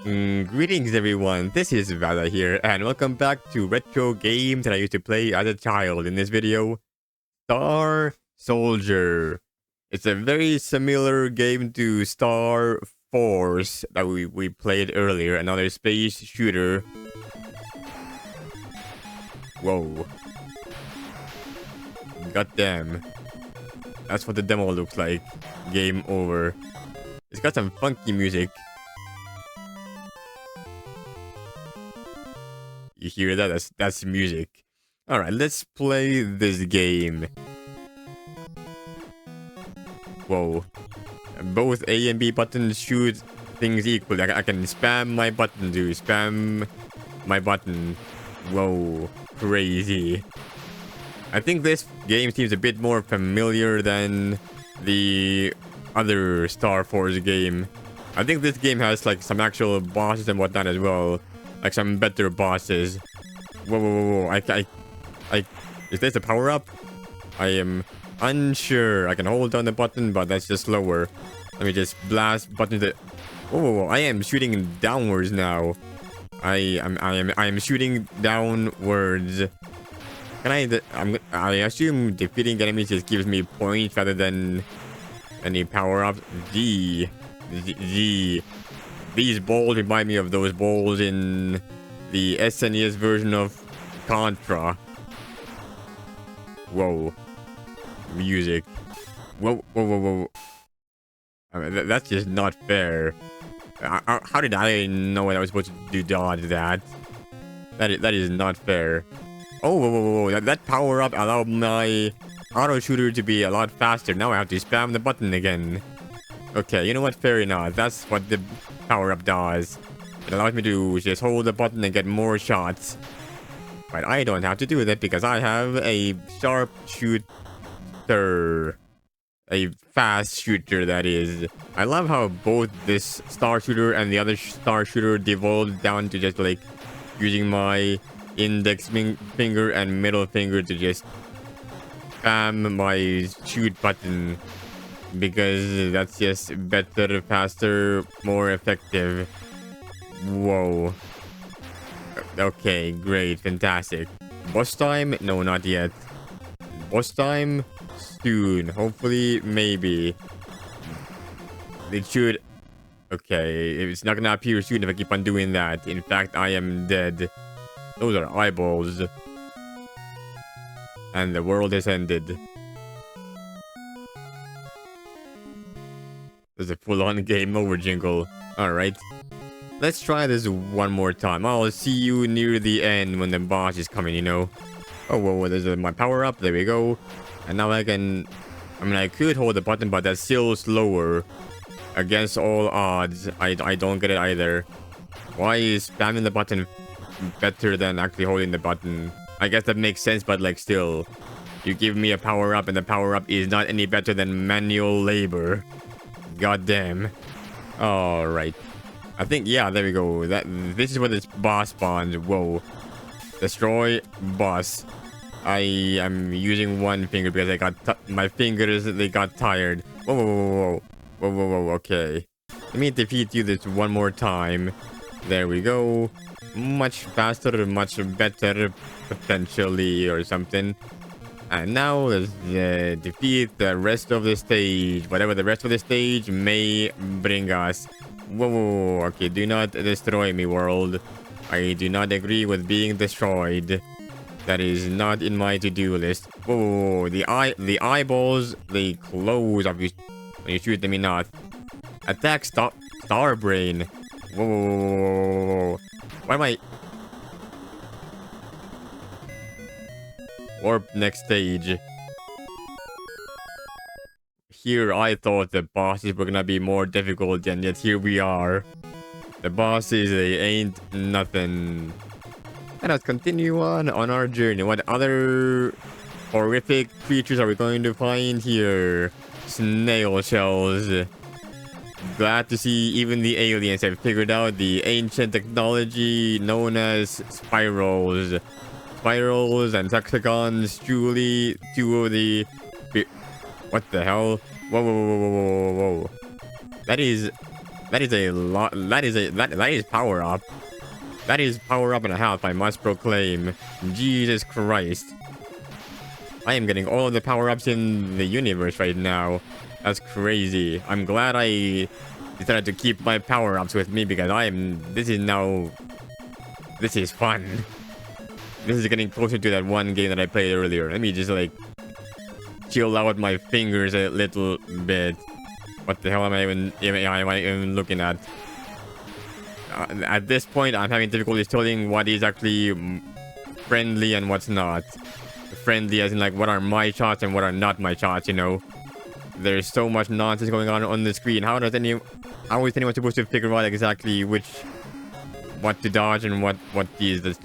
Greetings everyone, this is Vala here, and welcome back to retro games that I used to play as a child. In this video, Star Soldier. It's a very similar game to Star Force that we played earlier, another space shooter. Whoa. Goddamn. That's what the demo looks like. Game over. It's got some funky music. You hear that? That's music. Alright, let's play this game. Whoa. Both A and B buttons shoot things equally. I can spam my button to spam my button. Whoa. Crazy. I think this game seems a bit more familiar than the other Star Force game. I think this game has like some actual bosses and whatnot as well. Like some better bosses. Whoa, whoa, whoa, is this a power-up? I am unsure. I can hold down the button, but that's just slower. Let me just blast buttons that... Whoa, whoa, whoa, I am shooting downwards now. I am shooting downwards. Can I assume defeating enemies just gives me points rather than any power-ups? These balls remind me of those balls in the SNES version of Contra. Whoa. Music. Whoa, whoa, whoa, whoa. I mean, that's just not fair. How did I know I was supposed to dodge that? That is not fair. Oh, whoa, whoa, whoa. That power-up allowed my auto shooter to be a lot faster. Now I have to spam the button again. Okay, you know what? Fair enough. That's what the power-up does. It allows me to just hold the button and get more shots. But I don't have to do that because I have a sharp shooter. A fast shooter, that is. I love how both this star shooter and the other star shooter devolved down to just like using my index finger and middle finger to just spam my shoot button. Because that's just better, faster, more effective. Whoa. Okay, great, fantastic. Boss time? No, not yet. Boss time? Soon. Hopefully, maybe. It should... Okay, it's not gonna appear soon if I keep on doing that. In fact, I am dead. Those are eyeballs. And the world has ended. There's a full-on game over jingle. Alright. Let's try this one more time. I'll see you near the end when the boss is coming, you know. Oh, whoa, there's my power-up. There we go. And now I can... I mean, I could hold the button, but that's still slower. Against all odds. I don't get it either. Why is spamming the button better than actually holding the button? I guess that makes sense, but like still. You give me a power-up, and the power-up is not any better than manual labor. Goddamn. Alright. I think, yeah, there we go. This is where this boss spawns. Whoa. Destroy boss. I am using one finger because I got my fingers, they got tired. Whoa, whoa, whoa, whoa. Whoa, whoa, whoa, okay. Let me defeat you this one more time. There we go. Much faster, much better, potentially, or something. And now let's defeat the rest of the stage. Whatever the rest of the stage may bring us. Whoa, whoa, whoa, okay, do not destroy me, world. I do not agree with being destroyed. That is not in my to-do list. Whoa, whoa, whoa, the eyeballs, they close when you shoot them enough. Attack star brain. Whoa, whoa, whoa, whoa, whoa. Why am I... Warp next stage. Here I thought the bosses were gonna be more difficult, and yet here we are. The bosses, they ain't nothing. And let's continue on our journey. What other horrific creatures are we going to find here? Snail shells. Glad to see even the aliens have figured out the ancient technology known as spirals. Spirals and hexagons, truly two of the... What the hell? Whoa, whoa, whoa, whoa, whoa, whoa. That is That is a lot. That is power up. That is power up and a half, I must proclaim. Jesus Christ. I am getting all of the power ups in the universe right now. That's crazy. I'm glad I decided to keep my power ups with me because this is fun. This is getting closer to that one game that I played earlier. Let me just like chill out my fingers a little bit. What the hell am I even looking at? At this point, I'm having difficulty telling what is actually friendly and what's not. Friendly as in like what are my shots and what are not my shots, you know? There's so much nonsense going on the screen. How is anyone supposed to figure out exactly what to dodge and what is this?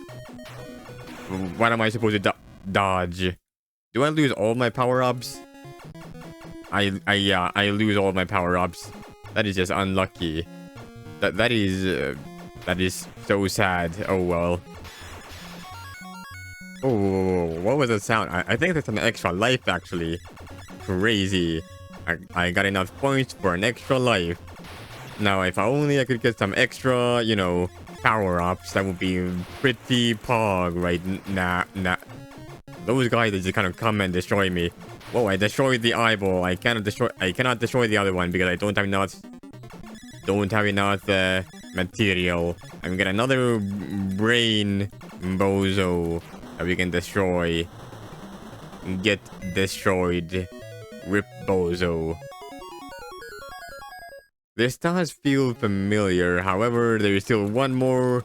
What am I supposed to dodge? Do I lose all my power-ups? I lose all my power-ups. That is just unlucky. That is so sad. Oh well. Oh, what was that sound? I think that's an extra life actually. Crazy. I got enough points for an extra life. Now, if only I could get some extra, you know, power-ups, that would be pretty pog right now. Those guys that just kind of come and destroy me. Whoa, I destroyed the eyeball. I cannot destroy the other one because I don't have enough material. I'm gonna another brain bozo that we can destroy. Get destroyed. Rip bozo. This does feel familiar, however, there is still one more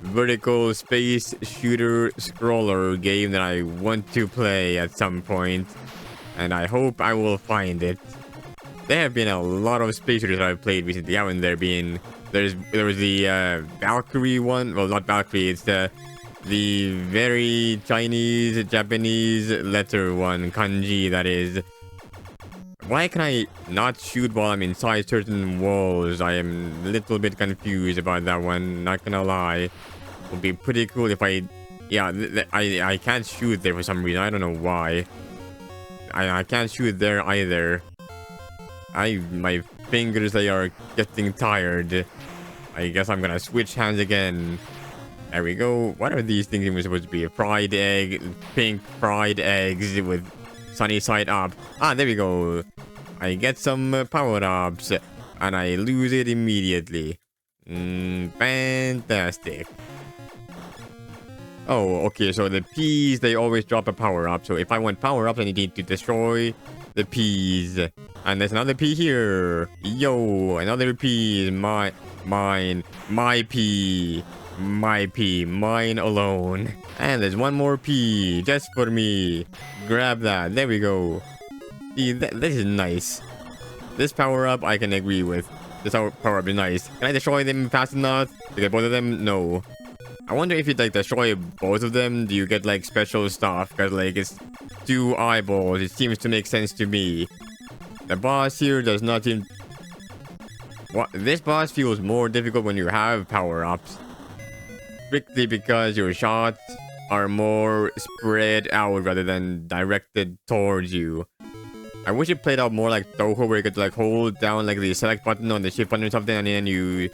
vertical space shooter scroller game that I want to play at some point, and I hope I will find it. There have been a lot of space shooters that I've played recently, haven't there been? There was the Valkyrie one, well not Valkyrie, it's the very Chinese, Japanese letter one, kanji that is. Why can I not shoot while I'm inside certain walls? I am a little bit confused about that one, not gonna lie. It would be pretty cool if I can't shoot there for some reason. I don't know why. I can't shoot there either. My fingers, they are getting tired. I guess I'm gonna switch hands again. There we go. What are these things even supposed to be? A fried egg, pink fried eggs with sunny side up. Ah, there we go. I get some power-ups and I lose it immediately. Fantastic. Oh, okay, so the peas, they always drop a power-up. So if I want power-ups, I need to destroy the peas. And there's another pea here. Yo, another pea. Mine. My pea. My pea. Mine alone. And there's one more pea just for me. Grab that. There we go. See, this is nice. This power-up I can agree with. This power-up is nice. Can I destroy them fast enough to get both of them? No. I wonder if you like destroy both of them, do you get like special stuff? Because like it's 2 eyeballs. It seems to make sense to me. The boss here does not seem... This boss feels more difficult when you have power-ups. Strictly because your shots are more spread out rather than directed towards you. I wish it played out more like Toho, where you could like hold down like the select button on the shift button or something, and then you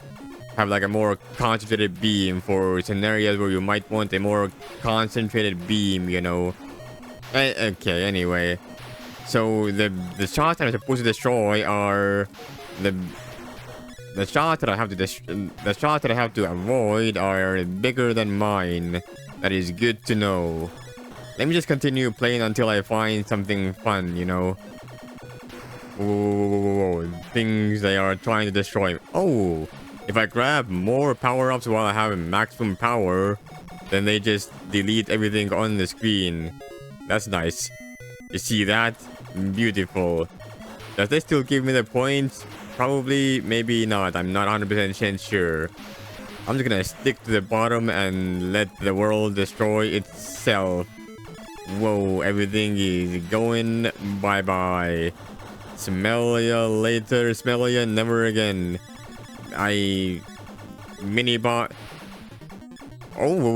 have like a more concentrated beam for scenarios where you might want a more concentrated beam, you know. Okay, anyway. So the shots that I'm supposed to destroy are the shots that I have to avoid are bigger than mine. That is good to know. Let me just continue playing until I find something fun, you know. Whoa, things they are trying to destroy. Oh, if I grab more power-ups while I have maximum power, then they just delete everything on the screen. That's nice. You see that? Beautiful. Does this still give me the points? Probably, maybe not. I'm not 100% sure. I'm just gonna stick to the bottom and let the world destroy itself. Whoa, everything is going bye-bye. Smell ya later, smell ya never again. Mini-bot. Oh,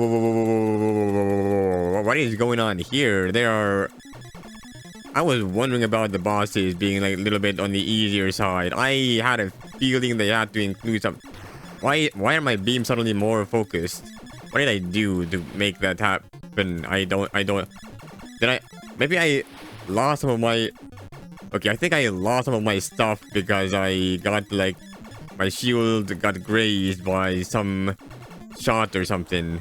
what is going on here? I was wondering about the bosses being like a little bit on the easier side. I had a feeling they had to include some. Why are my beams suddenly more focused? What did I do to make that happen? I don't. Did I? Maybe I lost some of my. Okay, I think I lost some of my stuff because I got like my shield got grazed by some shot or something.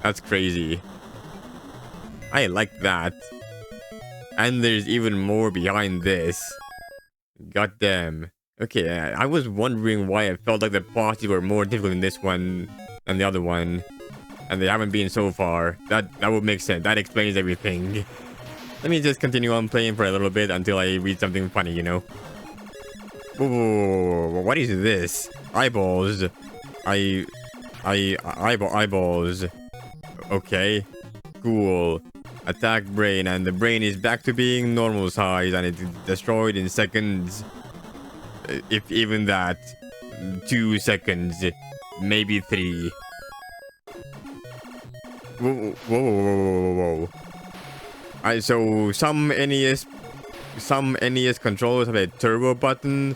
That's crazy. I like that. And there's even more behind this. God damn. Okay, I was wondering why I felt like the bosses were more difficult in this one than the other one. And they haven't been so far. That would make sense. That explains everything. Let me just continue on playing for a little bit until I read something funny, you know? Whoa, what is this? Eyeballs. Eyeballs. Okay. Cool. Attack brain, and the brain is back to being normal size, and it's destroyed in seconds. If even that. 2 seconds. Maybe 3. Whoa. So some NES controllers have a turbo button,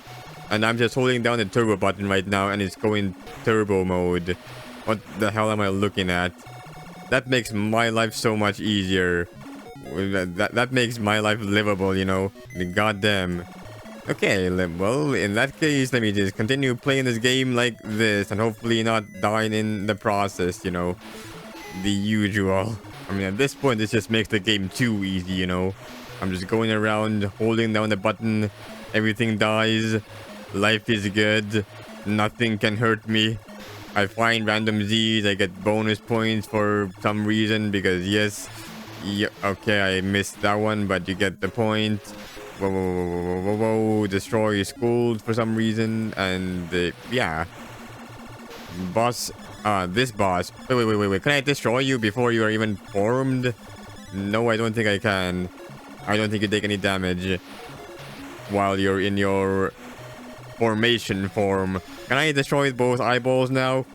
and I'm just holding down the turbo button right now, and it's going turbo mode. What the hell am I looking at? That makes my life so much easier. That makes my life livable, you know. Goddamn. Okay, well, in that case, let me just continue playing this game like this, and hopefully not dying in the process, you know. The usual. I mean, at this point, this just makes the game too easy, you know. I'm just going around, holding down the button. Everything dies. Life is good. Nothing can hurt me. I find random Z's. I get bonus points for some reason because, yes. Yeah, okay, I missed that one, but you get the point. Whoa. Destroy schools for some reason. And, yeah. Boss. This boss. Wait. Can I destroy you before you are even formed? No, I don't think I can. I don't think you take any damage while you're in your formation form. Can I destroy both eyeballs now?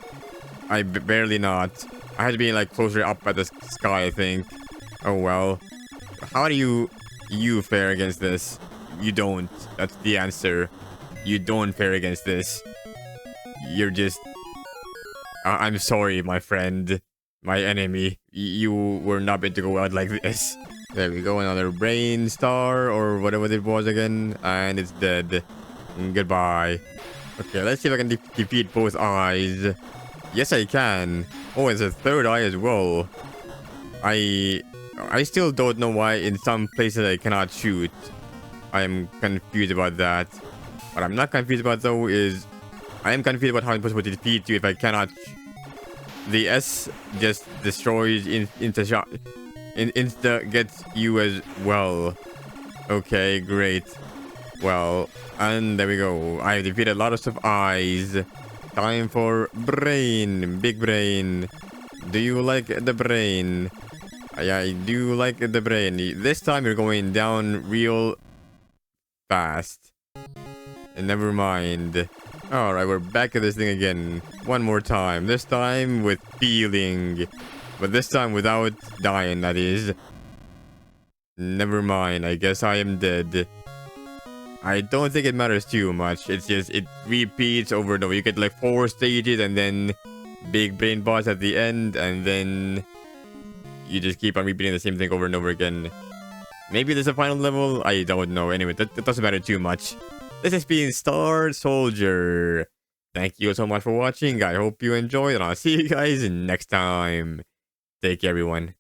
Barely not. I had to be like closer up at the sky, I think. Oh well. How do you fare against this? You don't. That's the answer. You don't fare against this. You're just... I'm sorry, my friend. My enemy. You were not meant to go out like this. There we go, another brain star or whatever it was again. And it's dead. Goodbye. Okay, let's see if I can defeat both eyes. Yes, I can. Oh, it's a third eye as well. I still don't know why in some places I cannot shoot. I am confused about that. What I'm not confused about though is I am confused about how I'm supposed to defeat you if I cannot. The S just destroys insta gets you as well. Okay, great. Well, and there we go. I defeated a lot of stuff. Eyes. Time for brain. Big brain. Do you like the brain? I do like the brain. This time you're going down real fast. And never mind. Alright, we're back at this thing again. One more time. This time with feeling. But this time without dying, that is. Never mind. I guess I am dead. I don't think it matters too much. It's just, it repeats over and over. You get like 4 stages and then big brain boss at the end. And then you just keep on repeating the same thing over and over again. Maybe there's a final level. I don't know. Anyway, that doesn't matter too much. This has been Star Soldier. Thank you so much for watching. I hope you enjoyed, and I'll see you guys next time. Take care, everyone.